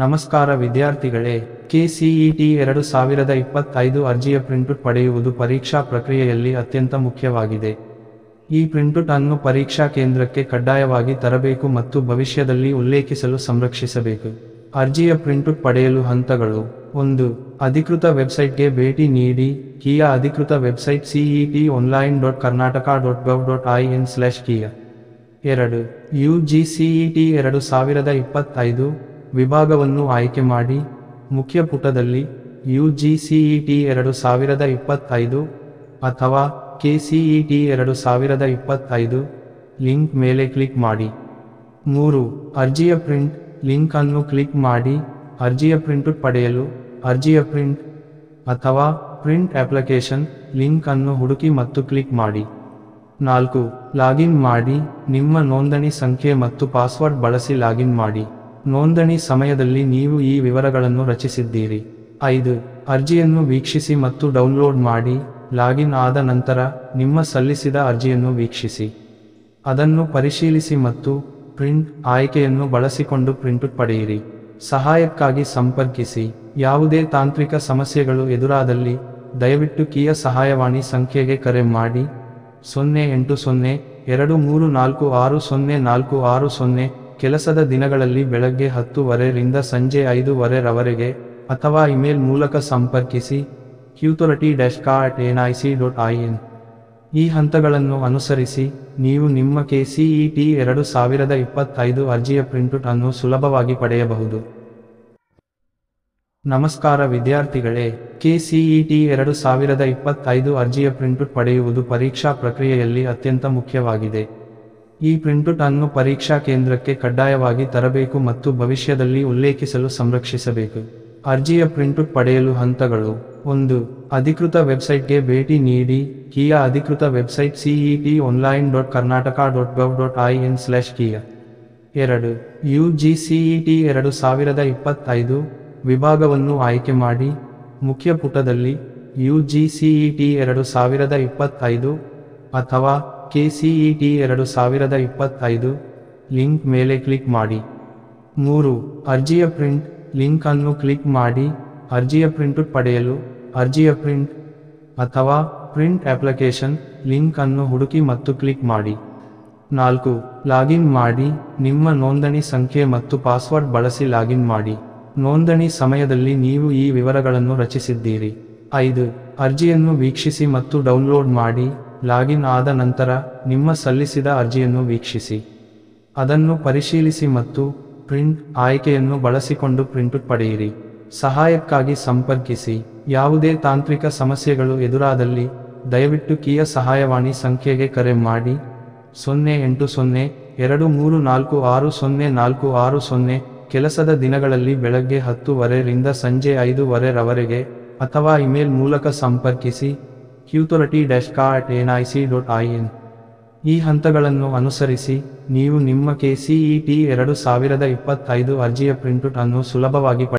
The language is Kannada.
ನಮಸ್ಕಾರ ವಿದ್ಯಾರ್ಥಿಗಳೇ, KCET 2025 ಅರ್ಜಿಯ ಪ್ರಿಂಟೌಟ್ ಪಡೆಯುವುದು ಪರೀಕ್ಷಾ ಪ್ರಕ್ರಿಯೆಯಲ್ಲಿ ಅತ್ಯಂತ ಮುಖ್ಯವಾಗಿದೆ. ಈ ಪ್ರಿಂಟೌಟ್ ಅನ್ನು ಪರೀಕ್ಷಾ ಕೇಂದ್ರಕ್ಕೆ ಕಡ್ಡಾಯವಾಗಿ ತರಬೇಕು ಮತ್ತು ಭವಿಷ್ಯದಲ್ಲಿ ಉಲ್ಲೇಖಿಸಲು ಸಂರಕ್ಷಿಸಬೇಕು. ಅರ್ಜಿಯ ಪ್ರಿಂಟೌಟ್ ಪಡೆಯಲು ಹಂತಗಳು: 1. ಅಧಿಕೃತ ವೆಬ್ಸೈಟ್ಗೆ ಭೇಟಿ ನೀಡಿ. KIA ಅಧಿಕೃತ ವೆಬ್ಸೈಟ್ cetonline.karnataka.gov.in/KIA. 2. UGCET 2025 ವಿಭಾಗವನ್ನು ಆಯ್ಕೆ ಮಾಡಿ. ಮುಖ್ಯ ಪುಟದಲ್ಲಿ UGCET 2025 ಅಥವಾ KCET 2025 ಲಿಂಕ್ ಮೇಲೆ ಕ್ಲಿಕ್ ಮಾಡಿ. 3. ಅರ್ಜಿಯ ಪ್ರಿಂಟ್ ಲಿಂಕ್ ಅನ್ನು ಕ್ಲಿಕ್ ಮಾಡಿ. ಅರ್ಜಿಯ ಪ್ರಿಂಟೌಟ್ ಪಡೆಯಲು ಅರ್ಜಿಯ ಪ್ರಿಂಟ್ ಅಥವಾ ಪ್ರಿಂಟ್ ಅಪ್ಲಿಕೇಶನ್ ಲಿಂಕ್ ಅನ್ನು ಹುಡುಕಿ ಮತ್ತು ಕ್ಲಿಕ್ ಮಾಡಿ. 4. ಲಾಗಿನ್ ಮಾಡಿ. ನಿಮ್ಮ ನೋಂದಣಿ ಸಂಖ್ಯೆ ಮತ್ತು ಪಾಸ್ವರ್ಡ್ ಬಳಸಿ ಲಾಗಿನ್ ಮಾಡಿ. ನೋಂದಣಿ ಸಮಯದಲ್ಲಿ ನೀವು ಈ ವಿವರಗಳನ್ನು ರಚಿಸಿದ್ದೀರಿ. 5. ಅರ್ಜಿಯನ್ನು ವೀಕ್ಷಿಸಿ ಮತ್ತು ಡೌನ್ಲೋಡ್ ಮಾಡಿ. ಲಾಗಿನ್ ಆದ ನಂತರ ನಿಮ್ಮ ಸಲ್ಲಿಸಿದ ಅರ್ಜಿಯನ್ನು ವೀಕ್ಷಿಸಿ, ಅದನ್ನು ಪರಿಶೀಲಿಸಿ ಮತ್ತು ಪ್ರಿಂಟ್ ಆಯ್ಕೆಯನ್ನು ಬಳಸಿಕೊಂಡು ಪ್ರಿಂಟೌಟ್ ಪಡೆಯಿರಿ. ಸಹಾಯಕ್ಕಾಗಿ ಸಂಪರ್ಕಿಸಿ. ಯಾವುದೇ ತಾಂತ್ರಿಕ ಸಮಸ್ಯೆಗಳು ಎದುರಾದಲ್ಲಿ ದಯವಿಟ್ಟು KIA ಸಹಾಯವಾಣಿ ಸಂಖ್ಯೆಗೆ ಕರೆ ಮಾಡಿ. 080-2346-0460 ಕೆಲಸದ ದಿನಗಳಲ್ಲಿ ಬೆಳಗ್ಗೆ 10:30 ರಿಂದ ಸಂಜೆ 5:30 ರವರೆಗೆ ಅಥವಾ ಇಮೇಲ್ ಮೂಲಕ ಸಂಪರ್ಕಿಸಿ qauthority-ka@nic.in. ಈ ಹಂತಗಳನ್ನು ಅನುಸರಿಸಿ ನೀವು ನಿಮ್ಮ KCET 2025 ಅರ್ಜಿಯ ಪ್ರಿಂಟೌಟ್ ಅನ್ನು ಸುಲಭವಾಗಿ ಪಡೆಯಬಹುದು. ನಮಸ್ಕಾರ ವಿದ್ಯಾರ್ಥಿಗಳೇ, KCET 2025 ಅರ್ಜಿಯ ಪ್ರಿಂಟೌಟ್ ಪಡೆಯುವುದು ಪರೀಕ್ಷಾ ಪ್ರಕ್ರಿಯೆಯಲ್ಲಿ ಅತ್ಯಂತ ಮುಖ್ಯವಾಗಿದೆ. ಈ ಪ್ರಿಂಟೌಟ್ ಅನ್ನು ಪರೀಕ್ಷಾ ಕೇಂದ್ರಕ್ಕೆ ಕಡ್ಡಾಯವಾಗಿ ತರಬೇಕು ಮತ್ತು ಭವಿಷ್ಯದಲ್ಲಿ ಉಲ್ಲೇಖಿಸಲು ಸಂರಕ್ಷಿಸಬೇಕು. ಅರ್ಜಿಯ ಪ್ರಿಂಟೌಟ್ ಪಡೆಯಲು ಹಂತಗಳು: 1. ಅಧಿಕೃತ ವೆಬ್ಸೈಟ್ಗೆ ಭೇಟಿ ನೀಡಿ. KIA ಅಧಿಕೃತ ವೆಬ್ಸೈಟ್ cetonline.karnataka.gov.in/KIA. 2. UGCET 2025 ವಿಭಾಗವನ್ನು ಆಯ್ಕೆ ಮಾಡಿ. ಮುಖ್ಯ ಪುಟದಲ್ಲಿ UGCET 2025 ಅಥವಾ KCET 2025 ಲಿಂಕ್ ಮೇಲೆ ಕ್ಲಿಕ್ ಮಾಡಿ. 3. ಅರ್ಜಿಯ ಪ್ರಿಂಟ್ ಲಿಂಕ್ ಅನ್ನು ಕ್ಲಿಕ್ ಮಾಡಿ. ಅರ್ಜಿಯ ಪ್ರಿಂಟೌಟ್ ಪಡೆಯಲು ಅರ್ಜಿಯ ಪ್ರಿಂಟ್ ಅಥವಾ ಪ್ರಿಂಟ್ ಅಪ್ಲಿಕೇಶನ್ ಲಿಂಕ್ ಅನ್ನು ಹುಡುಕಿ ಮತ್ತು ಕ್ಲಿಕ್ ಮಾಡಿ. 4. ಲಾಗಿನ್ ಮಾಡಿ. ನಿಮ್ಮ ನೋಂದಣಿ ಸಂಖ್ಯೆ ಮತ್ತು ಪಾಸ್ವರ್ಡ್ ಬಳಸಿ ಲಾಗಿನ್ ಮಾಡಿ. ನೋಂದಣಿ ಸಮಯದಲ್ಲಿ ನೀವು ಈ ವಿವರಗಳನ್ನು ರಚಿಸಿದ್ದೀರಿ. 5. ಅರ್ಜಿಯನ್ನು ವೀಕ್ಷಿಸಿ ಮತ್ತು ಡೌನ್ಲೋಡ್ ಮಾಡಿ. ಲಾಗಿನ್ ಆದ ನಂತರ ನಿಮ್ಮ ಸಲ್ಲಿಸಿದ ಅರ್ಜಿಯನ್ನು ವೀಕ್ಷಿಸಿ, ಅದನ್ನು ಪರಿಶೀಲಿಸಿ ಮತ್ತು ಪ್ರಿಂಟ್ ಆಯ್ಕೆಯನ್ನು ಬಳಸಿಕೊಂಡು ಪ್ರಿಂಟೌಟ್ ಪಡೆಯಿರಿ. ಸಹಾಯಕ್ಕಾಗಿ ಸಂಪರ್ಕಿಸಿ. ಯಾವುದೇ ತಾಂತ್ರಿಕ ಸಮಸ್ಯೆಗಳು ಎದುರಾದಲ್ಲಿ ದಯವಿಟ್ಟು KIA ಸಹಾಯವಾಣಿ ಸಂಖ್ಯೆಗೆ ಕರೆ ಮಾಡಿ. 080-2346-0460 ಕೆಲಸದ ದಿನಗಳಲ್ಲಿ ಬೆಳಗ್ಗೆ 10:30 ರಿಂದ ಸಂಜೆ 5:30 ರವರೆಗೆ ಅಥವಾ ಇಮೇಲ್ ಮೂಲಕ ಸಂಪರ್ಕಿಸಿ qauthority-ka@nic.in. ಈ ಹಂತಗಳನ್ನು ಅನುಸರಿಸಿ ನೀವು ನಿಮ್ಮ KCET 2025 ಅರ್ಜಿಯ ಪ್ರಿಂಟೌಟ್ ಅನ್ನು ಸುಲಭವಾಗಿ